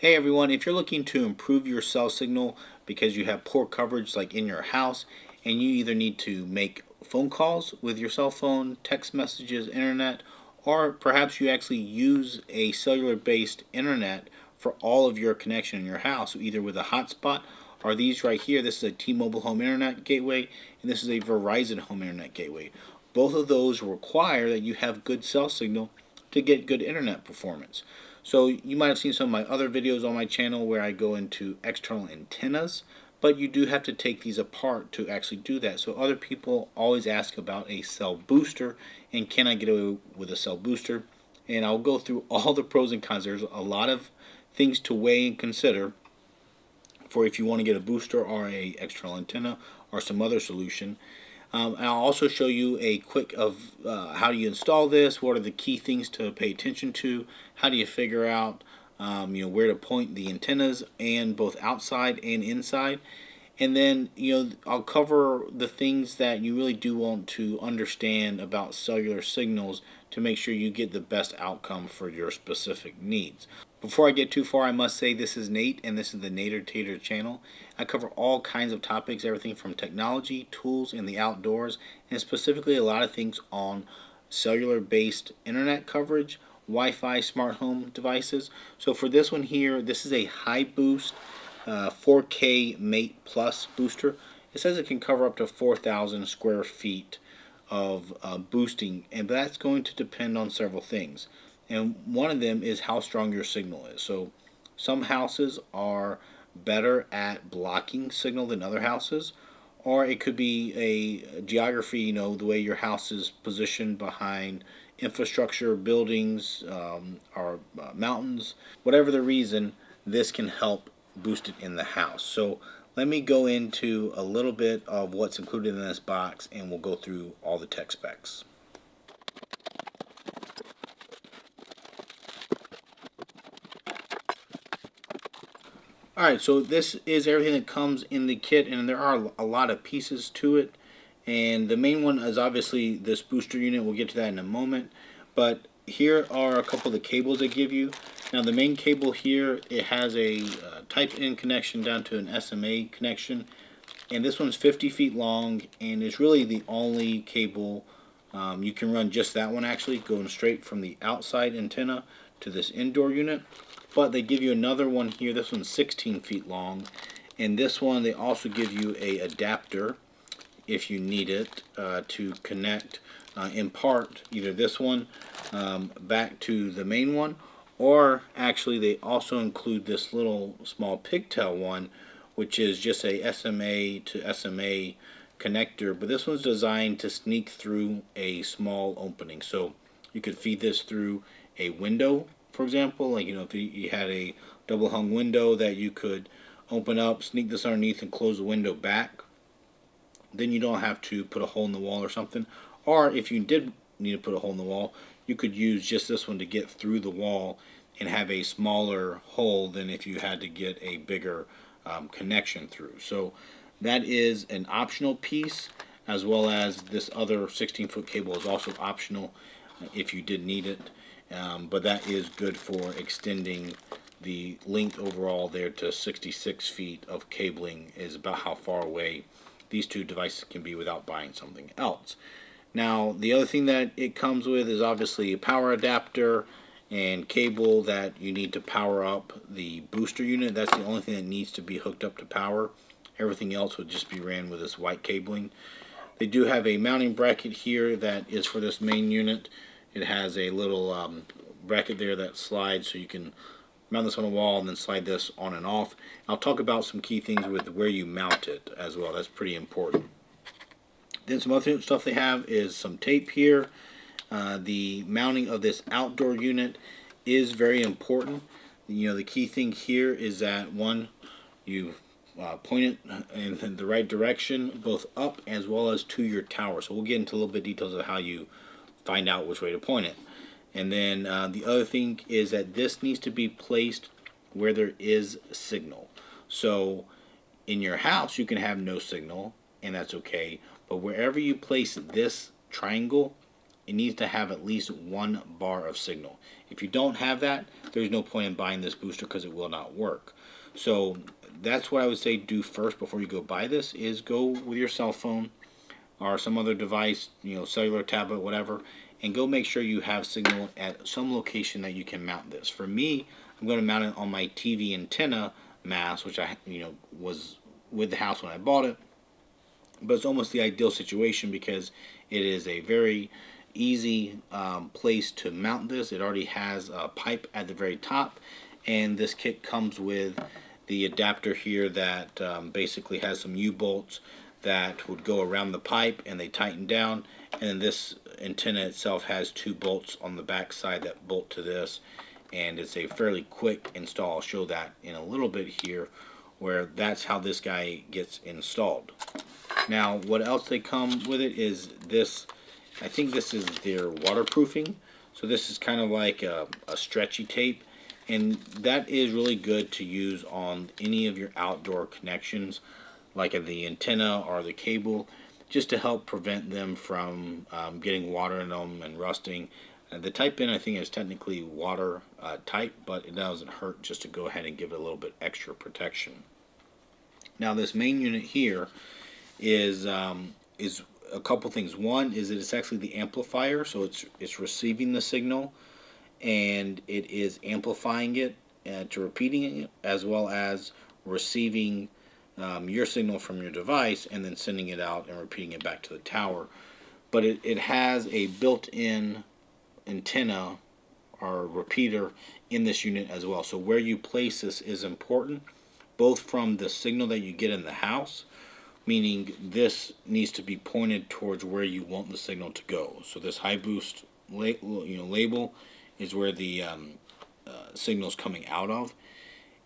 Hey everyone, if you're looking to improve your cell signal because you have poor coverage like in your house and you either need to make phone calls with your cell phone, text messages, internet, or perhaps you actually use a cellular based internet for all of your connection in your house, either with a hotspot or these right here. This is a T-Mobile home internet gateway and this is a Verizon home internet gateway. Both of those require that you have good cell signal to get good internet performance. So you might have seen some of my other videos on my channel where I go into external antennas, but you do have to take these apart to actually do that. So other people always ask about a cell booster and can I get away with a cell booster? And I'll go through all the pros and cons. There's a lot of things to weigh and consider for if you want to get a booster or a external antenna or some other solution. And I'll also show you a quick of how do you install this, what are the key things to pay attention to, how do you figure out where to point the antennas and both outside and inside. And then I'll cover the things that you really do want to understand about cellular signals to make sure you get the best outcome for your specific needs. Before I get too far, I must say this is Nate and this is the Nader Tater channel. I cover all kinds of topics, everything from technology, tools, and the outdoors, and specifically a lot of things on cellular based internet coverage, Wi-Fi smart home devices. So for this one here, this is a HiBoost 4K Mate Plus booster. It says it can cover up to 4,000 square feet of boosting, and that's going to depend on several things. And one of them is how strong your signal is. So some houses are better at blocking signal than other houses, or it could be a geography, the way your house is positioned behind infrastructure, buildings, or mountains. Whatever the reason, this can help boost it in the house. So let me go into a little bit of what's included in this box and we'll go through all the tech specs. Alright, so this is everything that comes in the kit, and there are a lot of pieces to it. And the main one is obviously this booster unit. We'll get to that in a moment. But here are a couple of the cables they give you. Now the main cable here, it has a Type-In connection down to an SMA connection. And this one's 50 feet long, and it's really the only cable. You can run just that one actually, going straight from the outside antenna to this indoor unit. But they give you another one here. This one's 16 feet long. And this one, they also give you a adapter if you need it to connect in part either this one back to the main one, or actually they also include this little small pigtail one, which is just a SMA to SMA connector, but this one's designed to sneak through a small opening. So you could feed this through a window, for example, like if you had a double hung window that you could open up, sneak this underneath and close the window back. Then you don't have to put a hole in the wall or something. Or if you did need to put a hole in the wall, you could use just this one to get through the wall and have a smaller hole than if you had to get a bigger connection through. So that is an optional piece, as well as this other 16-foot cable is also optional if you did need it. But that is good for extending the length overall there to 66 feet of cabling is about how far away these two devices can be without buying something else. Now the other thing that it comes with is obviously a power adapter and cable that you need to power up the booster unit. That's the only thing that needs to be hooked up to power. Everything else would just be ran with this white cabling. They do have a mounting bracket here that is for this main unit. It has a little bracket there that slides, so you can mount this on a wall and then slide this on and off. I'll talk about some key things with where you mount it as well. That's pretty important. Then some other stuff they have is some tape here. The mounting of this outdoor unit is very important. The key thing here is that one, you point it in the right direction, both up as well as to your tower. So we'll get into a little bit of details of how you find out which way to point it. And then the other thing is that this needs to be placed where there is signal. So in your house you can have no signal, and that's okay. But wherever you place this triangle, it needs to have at least 1 bar of signal. If you don't have that, there's no point in buying this booster because it will not work. So that's what I would say do first before you go buy this, is go with your cell phone or some other device, cellular, tablet, whatever, and go make sure you have signal at some location that you can mount this. For me, I'm going to mount it on my TV antenna mast, which I was with the house when I bought it. But it's almost the ideal situation because it is a very easy place to mount this. It already has a pipe at the very top, and this kit comes with the adapter here that basically has some U-bolts that would go around the pipe and they tighten down, and then this antenna itself has 2 bolts on the back side that bolt to this, and it's a fairly quick install. I'll show that in a little bit here, where that's how this guy gets installed. Now what else they come with it is this. I think this is their waterproofing, so this is kind of like a stretchy tape, and that is really good to use on any of your outdoor connections, like the antenna or the cable, just to help prevent them from getting water in them and rusting. The Type N, I think, is technically water tight, but it doesn't hurt just to go ahead and give it a little bit extra protection. Now this main unit here is a couple things. One is that it's actually the amplifier, so it's receiving the signal and it is amplifying it to repeating it, as well as receiving your signal from your device and then sending it out and repeating it back to the tower. But it has a built-in antenna or repeater in this unit as well. So where you place this is important, both from the signal that you get in the house, meaning this needs to be pointed towards where you want the signal to go. So this HiBoost label is where the signal is coming out of.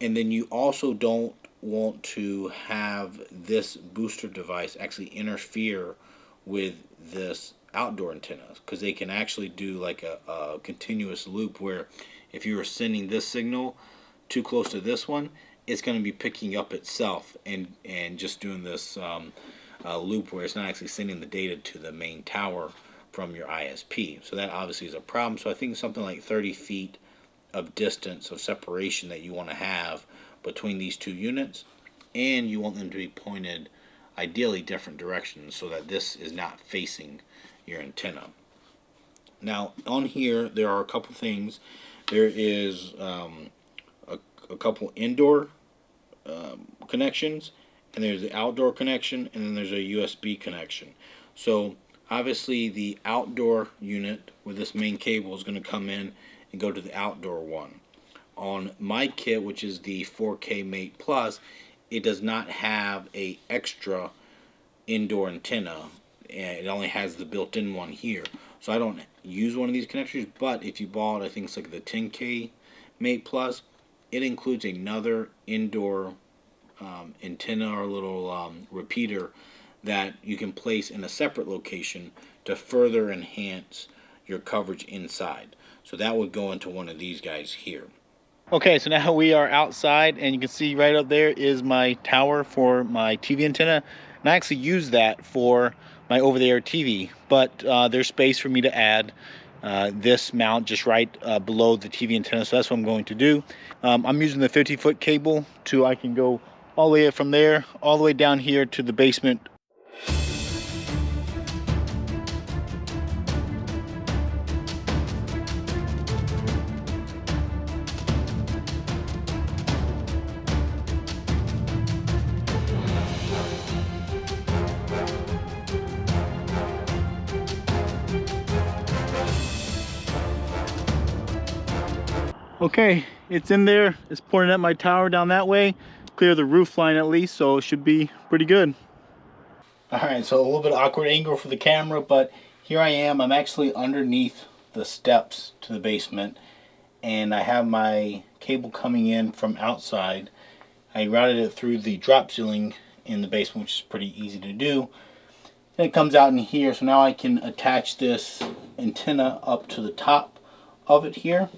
And then you also don't want to have this booster device actually interfere with this outdoor antennas, because they can actually do like a continuous loop where if you are sending this signal too close to this one, it's going to be picking up itself and just doing this loop where it's not actually sending the data to the main tower from your ISP. So that obviously is a problem. So I think something like 30 feet of distance of separation that you want to have between these two units, and you want them to be pointed ideally different directions so that this is not facing your antenna. Now on here there are a couple things. There is a couple indoor connections, and there's the outdoor connection, and then there's a USB connection. So obviously the outdoor unit with this main cable is going to come in and go to the outdoor one. On my kit, which is the 4K Mate Plus, it does not have a extra indoor antenna, and it only has the built-in one here. So I don't use one of these connectors, but if you bought, I think it's like the 10K Mate Plus, it includes another indoor antenna or little repeater that you can place in a separate location to further enhance your coverage inside. So that would go into one of these guys here. Okay, so now we are outside, and you can see right up there is my tower for my TV antenna, and I actually use that for my over-the-air TV, but there's space for me to add this mount just right below the TV antenna, so that's what I'm going to do. I'm using the 50-foot cable I can go all the way from there all the way down here to the basement. Okay, it's in there. It's pointing at my tower down that way. Clear the roof line at least, so it should be pretty good. Alright, so a little bit awkward angle for the camera, but here I am. I'm actually underneath the steps to the basement, and I have my cable coming in from outside. I routed it through the drop ceiling in the basement, which is pretty easy to do. And it comes out in here, so now I can attach this antenna up to the top of it here.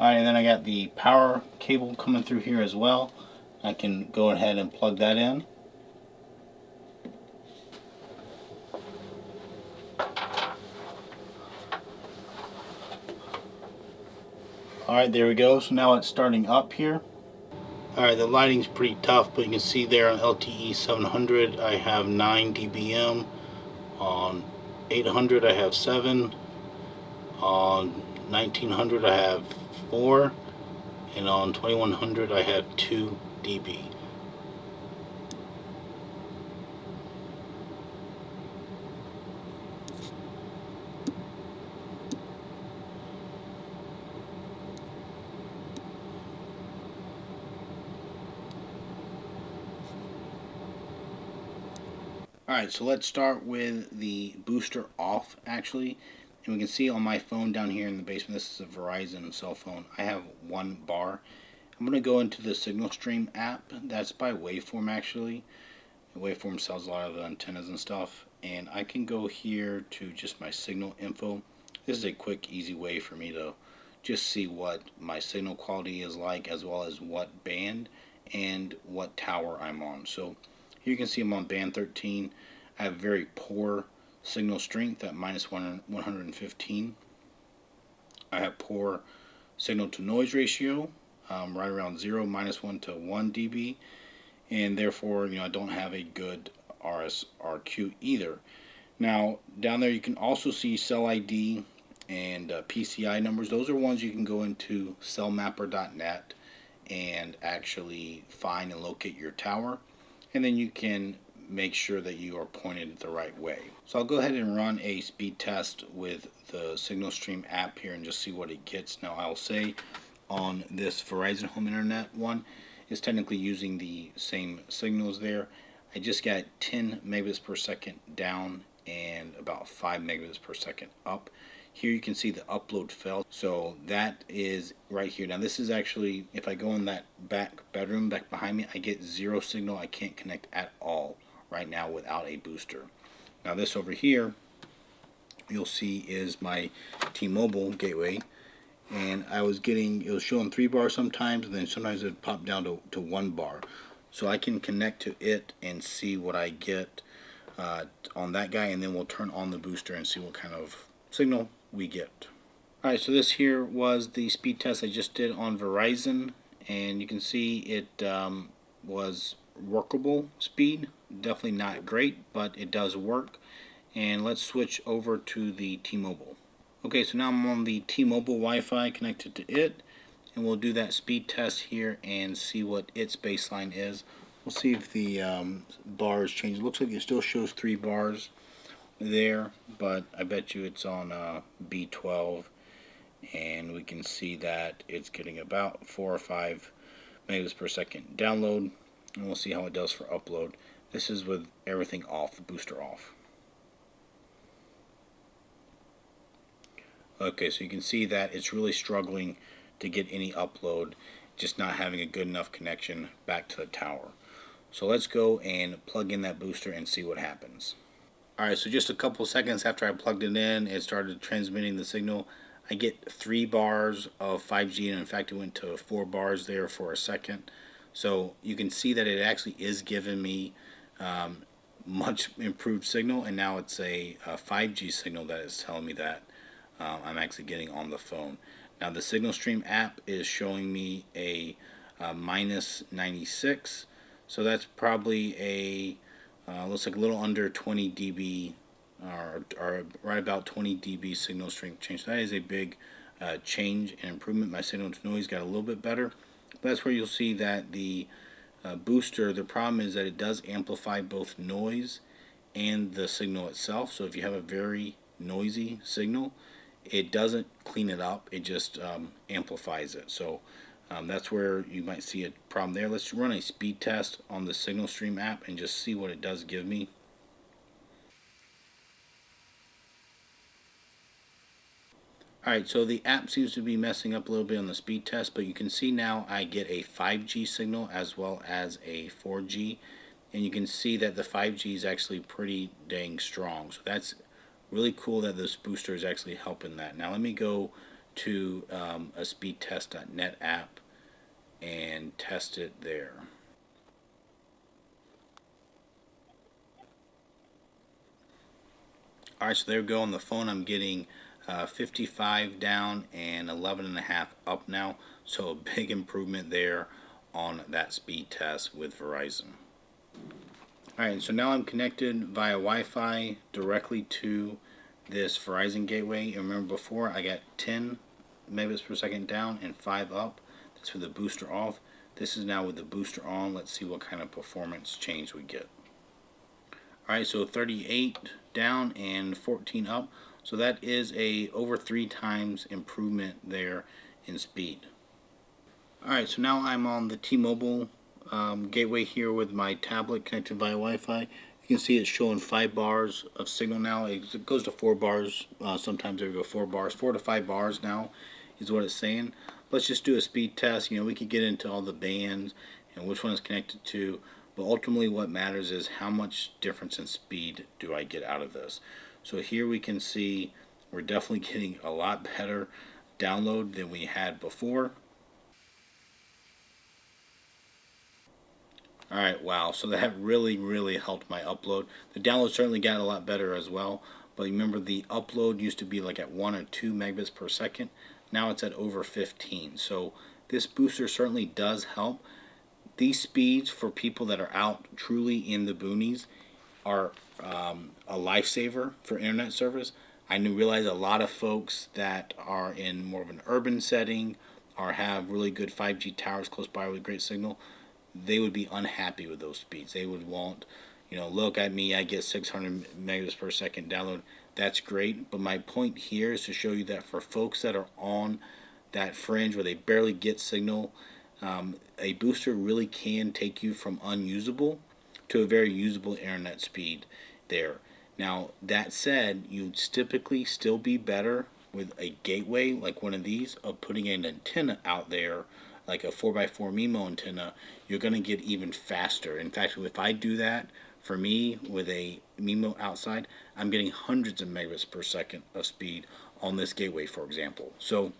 Alright, and then I got the power cable coming through here as well. I can go ahead and plug that in. Alright, there we go. So now it's starting up here. Alright, the lighting's pretty tough, but you can see there on LTE 700 I have 9 dBm. On 800 I have 7. On 1900 I have 4. And on 2100 I have 2 dB. Alright, so let's start with the booster off actually. And we can see on my phone down here in the basement, this is a Verizon cell phone, I have 1 bar. I'm going to go into the Signal Stream app. That's by Waveform actually. Waveform sells a lot of antennas and stuff. And I can go here to just my signal info. This is a quick, easy way for me to just see what my signal quality is like, as well as what band and what tower I'm on. So here you can see I'm on band 13. I have very poor signal strength at minus 115. I have poor signal to noise ratio, right around 0, -1 to 1 dB, and therefore I don't have a good RSRQ either. Now down there you can also see cell ID and PCI numbers. Those are ones you can go into cellmapper.net and actually find and locate your tower, and then you can make sure that you are pointed the right way. So I'll go ahead and run a speed test with the Signal Stream app here and just see what it gets. Now I'll say on this Verizon Home Internet one is technically using the same signals there. I just got 10 megabits per second down and about 5 megabits per second up. Here you can see the upload failed. So that is right here. Now this is actually, if I go in that back bedroom back behind me, I get 0 signal. I can't connect at all right now without a booster. Now this over here you'll see is my T-Mobile gateway, and I was getting, it was showing 3 bars sometimes, and then sometimes it popped down to 1 bar. So I can connect to it and see what I get on that guy, and then we'll turn on the booster and see what kind of signal we get. Alright, so this here was the speed test I just did on Verizon, and you can see it was workable speed. Definitely not great, but it does work. And let's switch over to the T-Mobile. Okay, so now I'm on the T-Mobile Wi-Fi connected to it, and we'll do that speed test here and see what its baseline is. We'll see if the bars change. It looks like it still shows 3 bars there, but I bet you it's on B12, and we can see that it's getting about 4 or 5 megabits per second download, and we'll see how it does for upload. This is with everything off, the booster off. Okay, so you can see that it's really struggling to get any upload, just not having a good enough connection back to the tower. So let's go and plug in that booster and see what happens. Alright, so just a couple seconds after I plugged it in, it started transmitting the signal. I get 3 bars of 5G, and in fact it went to 4 bars there for a second. So you can see that it actually is giving me much improved signal, and now it's a 5G signal that is telling me that I'm actually getting on the phone. Now the Signal Stream app is showing me a minus 96, so that's probably a looks like a little under 20 dB, or right about 20 dB signal strength change. So that is a big change and improvement. My signal to noise got a little bit better. But that's where you'll see that the booster, the problem is that it does amplify both noise and the signal itself. So if you have a very noisy signal, it doesn't clean it up, it just amplifies it. So that's where you might see a problem there. Let's run a speed test on the Signal Stream app and just see what it does give me. Alright, so the app seems to be messing up a little bit on the speed test, but you can see now I get a 5G signal as well as a 4G, and you can see that the 5G is actually pretty dang strong. So that's really cool that this booster is actually helping that. Now let me go to a speedtest.net app and test it there. Alright, so there we go. On the phone I'm getting 55 down and 11.5 up now. So a big improvement there on that speed test with Verizon. Alright, so now I'm connected via Wi-Fi directly to this Verizon gateway. And remember before I got 10 megabits per second down and 5 up. That's with the booster off. This is now with the booster on. Let's see what kind of performance change we get. Alright, so 38 down and 14 up. So that is a over 3 times improvement there in speed. Alright, so now I'm on the T-Mobile gateway here with my tablet connected via Wi-Fi. You can see it's showing 5 bars of signal now. It goes to 4 bars. Sometimes it will go 4 bars. 4 to 5 bars now is what it's saying. Let's just do a speed test. We could get into all the bands and which one is connected to, but ultimately what matters is how much difference in speed do I get out of this. So here we can see we're definitely getting a lot better download than we had before. Alright, wow, so that really helped my upload. The download certainly got a lot better as well, but remember the upload used to be like at 1 or 2 megabits per second. Now it's at over 15. So this booster certainly does help. These speeds for people that are out truly in the boonies are a lifesaver for internet service. I realize a lot of folks that are in more of an urban setting or have really good 5G towers close by with great signal, they would be unhappy with those speeds. They would want, look at me, I get 600 megabits per second download. That's great, but my point here is to show you that for folks that are on that fringe where they barely get signal, a booster really can take you from unusable to a very usable internet speed there. Now, that said, you'd typically still be better with a gateway like one of these of putting an antenna out there like a 4x4 MIMO antenna. You're going to get even faster. In fact, if I do that for me with a MIMO outside, I'm getting hundreds of megabits per second of speed on this gateway, for example. So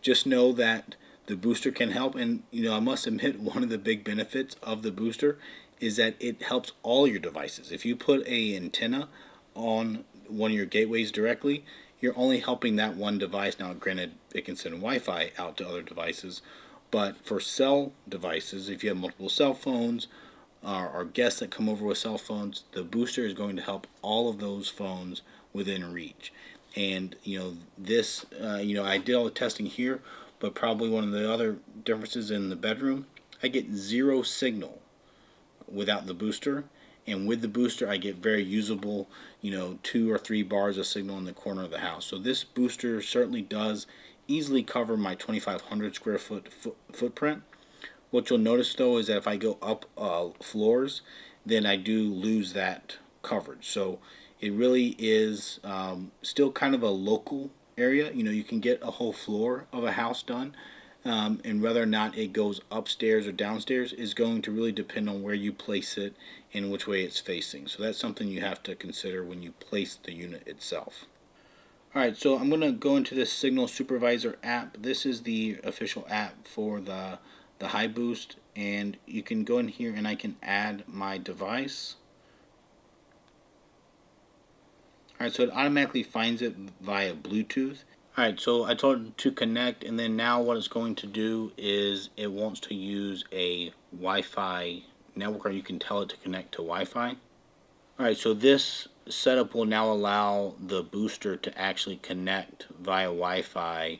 just know that the booster can help. And I must admit, one of the big benefits of the booster is that it helps all your devices. If you put a antenna on one of your gateways directly, you're only helping that one device. Now, granted, it can send Wi-Fi out to other devices, but for cell devices, if you have multiple cell phones or guests that come over with cell phones, the booster is going to help all of those phones within reach. And this, I did all the testing here, but probably one of the other differences in the bedroom, I get 0 signal without the booster. And with the booster, I get very usable, 2 or 3 bars of signal in the corner of the house. So this booster certainly does easily cover my 2,500 square foot footprint. What you'll notice though is that if I go up floors, then I do lose that coverage. So it really is still kind of a local area. You can get a whole floor of a house done. And whether or not it goes upstairs or downstairs is going to really depend on where you place it and which way it's facing. So that's something you have to consider when you place the unit itself. Alright, so I'm going to go into this Signal Supervisor app. This is the official app for the HiBoost, and you can go in here and I can add my device. Alright, so it automatically finds it via Bluetooth. Alright, so I told it to connect, and then now what it's going to do is it wants to use a Wi-Fi network, or you can tell it to connect to Wi-Fi. Alright, so this setup will now allow the booster to actually connect via Wi-Fi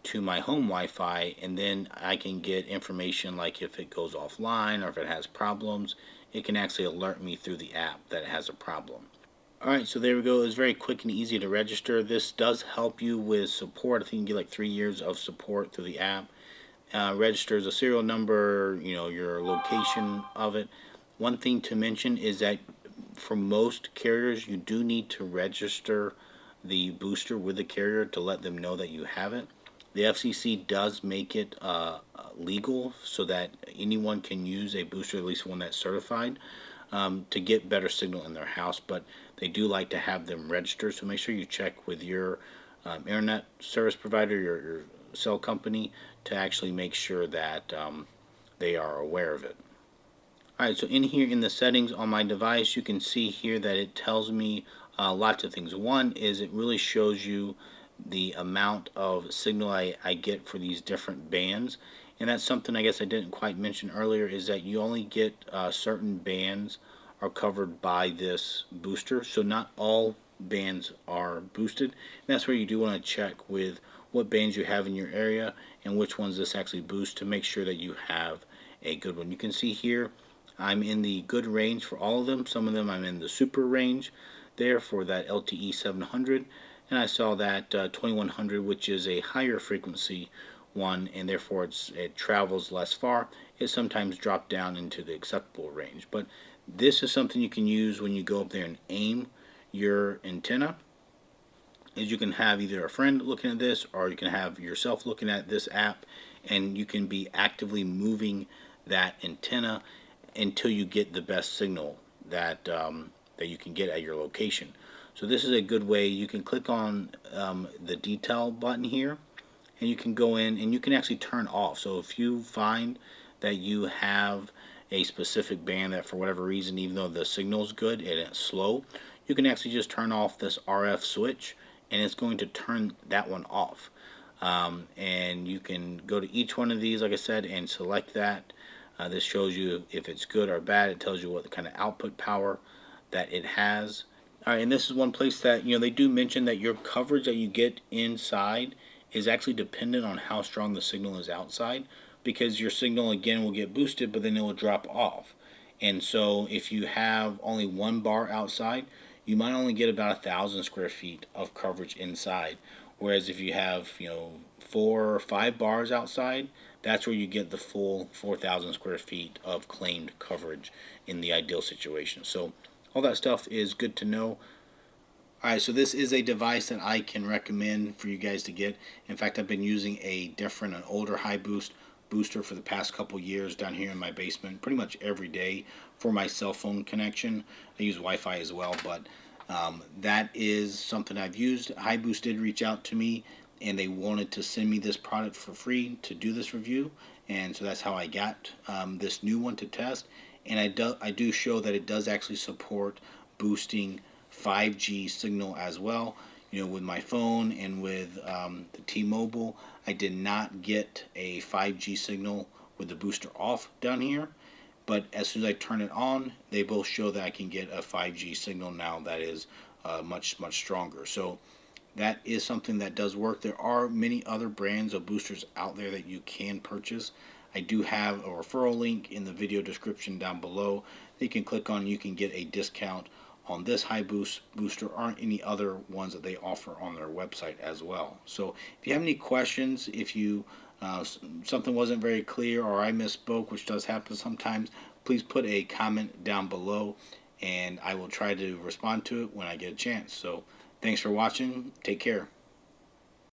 to my home Wi-Fi, and then I can get information like if it goes offline or if it has problems. It can actually alert me through the app that it has a problem. Alright, so there we go. It's very quick and easy to register. This does help you with support. I think you can get like 3 years of support through the app. Registers a serial number, your location of it. One thing to mention is that for most carriers, you do need to register the booster with the carrier to let them know that you have it. The FCC does make it legal so that anyone can use a booster, at least one that's certified, to get better signal in their house, but they do like to have them registered, so make sure you check with your internet service provider, your cell company, to actually make sure that they are aware of it. Alright, so in here in the settings on my device, you can see here that it tells me lots of things. One is it really shows you the amount of signal I get for these different bands, and that's something I guess I didn't quite mention earlier, is that you only get certain bands are covered by this booster, so not all bands are boosted. And that's where you do want to check with what bands you have in your area and which ones this actually boosts to make sure that you have a good one. You can see here I'm in the good range for all of them. Some of them I'm in the super range there for that LTE 700, and I saw that 2100, which is a higher frequency one, and therefore it travels less far. It sometimes dropped down into the acceptable range. But this is something you can use when you go up there and aim your antenna. Is you can have either a friend looking at this, or you can have yourself looking at this app, and you can be actively moving that antenna until you get the best signal that that you can get at your location. So this is a good way. You can click on the detail button here, and you can go in and you can actually turn off. So if you find that you have a specific band that for whatever reason, even though the signal is good and it's slow, you can actually just turn off this RF switch and it's going to turn that one off. And you can go to each one of these, like I said, and select that. This shows you if it's good or bad. It tells you what kind of output power that it has. All right, and this is one place that they do mention that your coverage that you get inside is actually dependent on how strong the signal is outside, because your signal again will get boosted, but then it will drop off. And so if you have only one bar outside, you might only get about 1,000 square feet of coverage inside. Whereas if you have 4 or 5 bars outside, that's where you get the full 4,000 square feet of claimed coverage in the ideal situation. So all that stuff is good to know. Alright, so this is a device that I can recommend for you guys to get. In fact, I've been using an older HiBoost booster for the past couple years down here in my basement, pretty much every day for my cell phone connection. I use Wi-Fi as well, but that is something I've used. HiBoost did reach out to me, and they wanted to send me this product for free to do this review, and so that's how I got this new one to test. And I do show that it does actually support boosting 5G signal as well. With my phone and with the T-Mobile, I did not get a 5G signal with the booster off down here, but as soon as I turn it on, they both show that I can get a 5G signal now that is much stronger. So that is something that does work. There are many other brands of boosters out there that you can purchase. I do have a referral link in the video description down below that you can click on. You can get a discount on this HiBoost booster or any other ones that they offer on their website as well. So if you have any questions, if you something wasn't very clear or I misspoke, which does happen sometimes, please put a comment down below and I will try to respond to it when I get a chance. So thanks for watching. Take care.